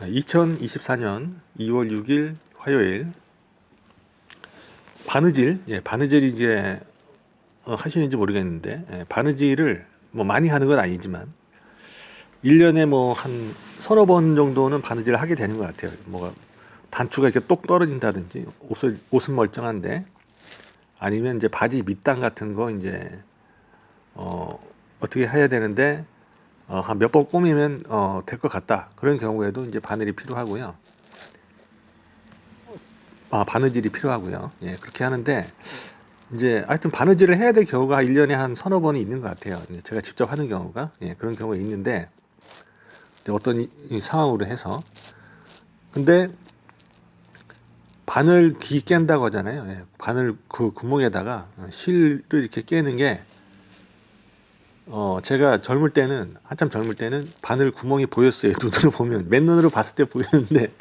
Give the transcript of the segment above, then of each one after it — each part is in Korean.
2024년 2월 6일 화요일 바느질, 바느질이 이제 하시는지 모르겠는데, 바느질을 뭐 많이 하는 건 아니지만 1년에 뭐 한 서너 번 정도는 바느질을 하게 되는 것 같아요. 뭐가 단추가 이렇게 똑 떨어진다든지 옷은 멀쩡한데, 아니면 이제 바지 밑단 같은 거 이제 어떻게 해야 되는데 한 몇 번 꾸미면 될 것 같다, 그런 경우에도 이제 바늘이 필요하고요. 바느질이 필요하고요. 그렇게 하는데, 이제 하여튼 바느질을 해야 될 경우가 1년에 한 서너 번이 있는 것 같아요. 제가 직접 하는 경우가, 그런 경우가 있는데, 이제 어떤 이 상황으로 해서. 근데 바늘 귀 깬다고 하잖아요. 바늘 그 구멍에다가 실을 이렇게 깨는 게, 제가 한참 젊을 때는 바늘 구멍이 보였어요. 눈으로 보면, 맨눈으로 봤을 때 보였는데,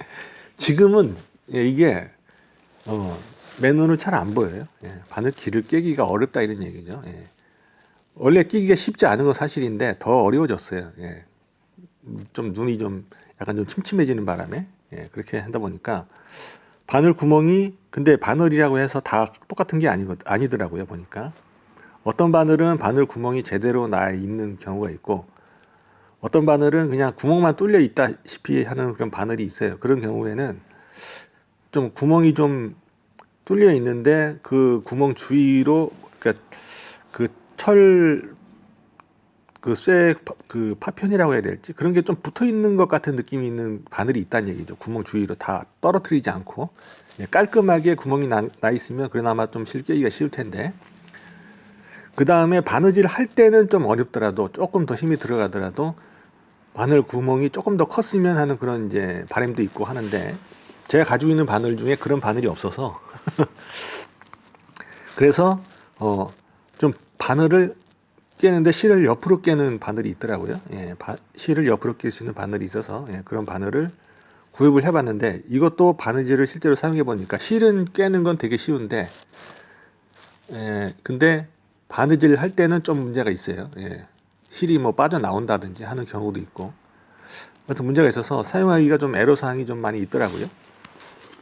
지금은 이게 맨눈으로 잘 안 보여요. 바늘 귀를 깨기가 어렵다, 이런 얘기죠. 원래 끼기가 쉽지 않은 건 사실인데 더 어려워졌어요. 좀 눈이 좀 약간 좀 침침해지는 바람에 그렇게 하다 보니까 바늘 구멍이, 근데 바늘이라고 해서 다 똑같은 게 아니더라고요. 보니까 어떤 바늘은 바늘 구멍이 제대로 나 있는 경우가 있고, 어떤 바늘은 그냥 구멍만 뚫려 있다시피 하는 그런 바늘이 있어요. 그런 경우에는 좀 구멍이 좀 뚫려 있는데 그 구멍 주위로, 그러니까 그 철, 그 파편이라고 해야 될지, 그런 게 좀 붙어 있는 것 같은 느낌이 있는 바늘이 있다는 얘기죠. 구멍 주위로 다 떨어뜨리지 않고 깔끔하게 구멍이 나 있으면 그나마 좀 실 깨기가 쉬울 텐데, 그 다음에 바느질 할 때는 좀 어렵더라도, 조금 더 힘이 들어가더라도 바늘 구멍이 조금 더 컸으면 하는 그런 이제 바람도 있고 하는데, 제가 가지고 있는 바늘 중에 그런 바늘이 없어서 그래서 좀 바늘을 깨는데 실을 옆으로 깨는 바늘이 있더라고요. 실을 옆으로 깰 수 있는 바늘이 있어서 그런 바늘을 구입을 해봤는데, 이것도 바느질을 실제로 사용해 보니까 실은 깨는 건 되게 쉬운데, 근데 바느질 할 때는 좀 문제가 있어요. 실이 뭐 빠져나온다든지 하는 경우도 있고, 아무튼 문제가 있어서 사용하기가 좀 애로사항이 좀 많이 있더라고요.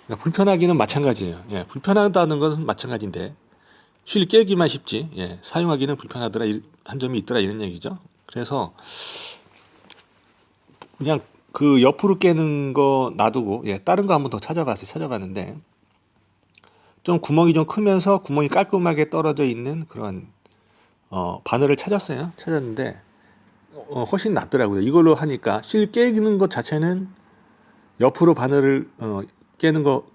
그러니까 불편하기는 마찬가지예요. 불편하다는 것은 마찬가지인데, 실 깨기만 쉽지, 사용하기는 불편하더라, 한 점이 있더라, 이런 얘기죠. 그래서 그냥 그 옆으로 깨는 거 놔두고 다른 거 한번 더 찾아봤는데, 좀 구멍이 좀 크면서 구멍이 깔끔하게 떨어져 있는 그런 바늘을 찾았는데 훨씬 낫더라고요. 이걸로 하니까 실 깨는 것 자체는 옆으로 바늘을 깨는 거,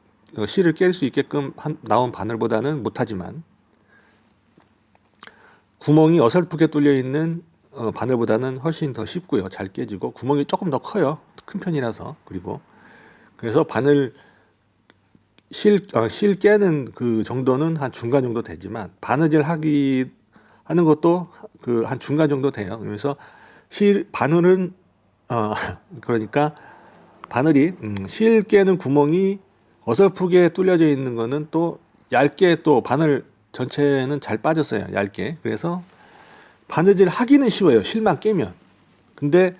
실을 깰 수 있게끔 나온 바늘보다는 못하지만, 구멍이 어설프게 뚫려 있는 바늘보다는 훨씬 더 쉽고요. 잘 깨지고 구멍이 조금 더 커요. 큰 편이라서. 그래서 바늘 실 깨는 그 정도는 한 중간 정도 되지만, 바느질 하는 것도 그 한 중간 정도 돼요. 그래서 바늘은 그러니까 바늘이 실 깨는 구멍이 어설프게 뚫려져 있는 거는 또 얇게, 또 바늘 전체는 잘 빠졌어요. 얇게. 그래서 바느질 하기는 쉬워요. 실만 깨면. 근데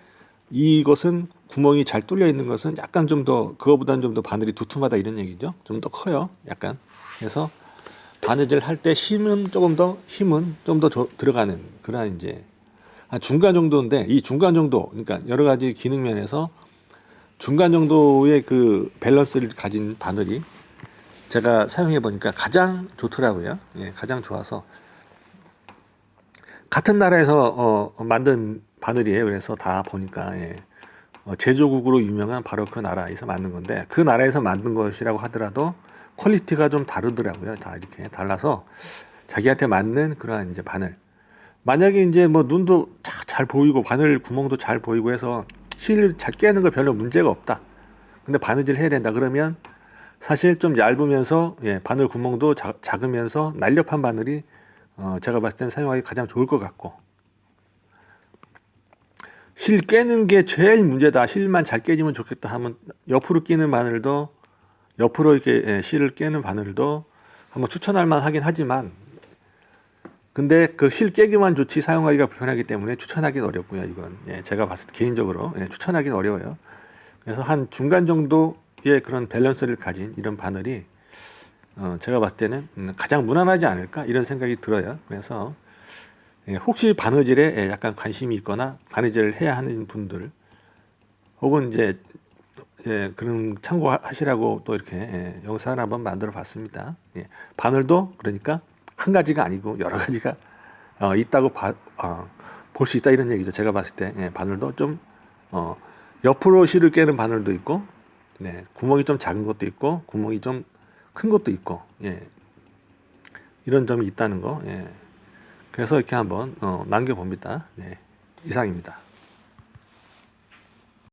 이것은 구멍이 잘 뚫려 있는 것은 약간 좀 더, 그거보다는 좀 더 바늘이 두툼하다, 이런 얘기죠. 좀 더 커요. 약간. 그래서 바느질 할 때 힘은 좀 더 들어가는 그런 이제 한 중간 정도인데, 이 중간 정도, 그러니까 여러 가지 기능 면에서 중간 정도의 그 밸런스를 가진 바늘이 제가 사용해 보니까 가장 좋더라고요. 가장 좋아서, 같은 나라에서 만든 바늘이에요. 그래서 다 보니까 제조국으로 유명한 바로 그 나라에서 만든 건데, 그 나라에서 만든 것이라고 하더라도 퀄리티가 좀 다르더라고요. 다 이렇게 달라서 자기한테 맞는 그러한 이제 바늘. 만약에 이제 뭐 눈도 잘 보이고 바늘 구멍도 잘 보이고 해서 실 잘 깨는 거 별로 문제가 없다, 근데 바느질 해야 된다 그러면, 사실 좀 얇으면서 바늘 구멍도 작으면서 날렵한 바늘이 제가 봤을 땐 사용하기 가장 좋을 것 같고, 실 깨는 게 제일 문제다, 실만 잘 깨지면 좋겠다 하면 옆으로 끼는 바늘도, 옆으로 이렇게 실을 깨는 바늘도 한번 추천할 만하긴 하지만, 근데 그 실 깨기만 좋지 사용하기가 불편하기 때문에 추천하기는 어렵고요. 이건 제가 봤을 때 개인적으로 추천하기는 어려워요. 그래서 한 중간 정도의 그런 밸런스를 가진 이런 바늘이 제가 봤을 때는 가장 무난하지 않을까 이런 생각이 들어요. 그래서 혹시 바느질에 약간 관심이 있거나 바느질을 해야 하는 분들 혹은 이제 그런 참고하시라고 또 이렇게 영상을 한번 만들어 봤습니다. 바늘도 그러니까 한 가지가 아니고 여러 가지가 있다고 볼 수 있다 이런 얘기죠. 제가 봤을 때 바늘도 좀 옆으로 실을 깨는 바늘도 있고 구멍이 좀 작은 것도 있고 구멍이 좀 큰 것도 있고 이런 점이 있다는 거. 그래서 이렇게 한번 남겨봅니다. 이상입니다.